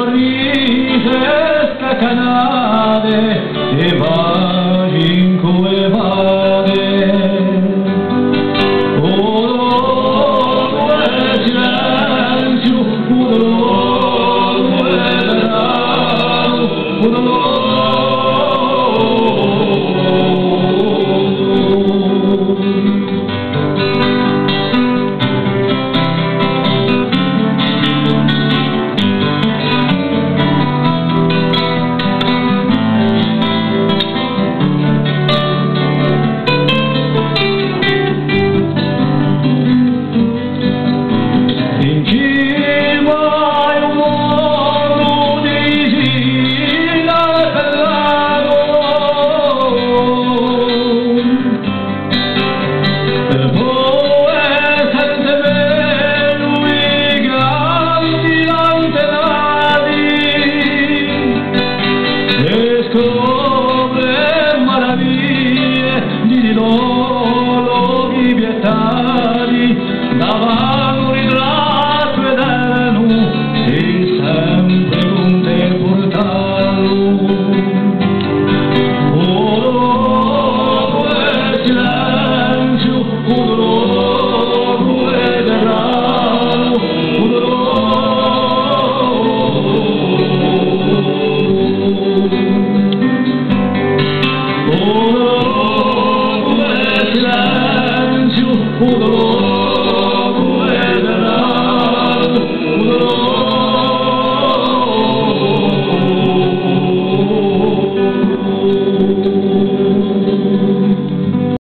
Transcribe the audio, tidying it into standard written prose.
sorrise scacanate e vai in cui vade. Oh, è silenzio, un dolore verano, un dolore. Scopre maraviglie di luoghi vietati, davanti un ritratto eterno e sempre con te portarlo. Oh, quel silenzio, un dolore eterno, un dolore. Oh, silenzio,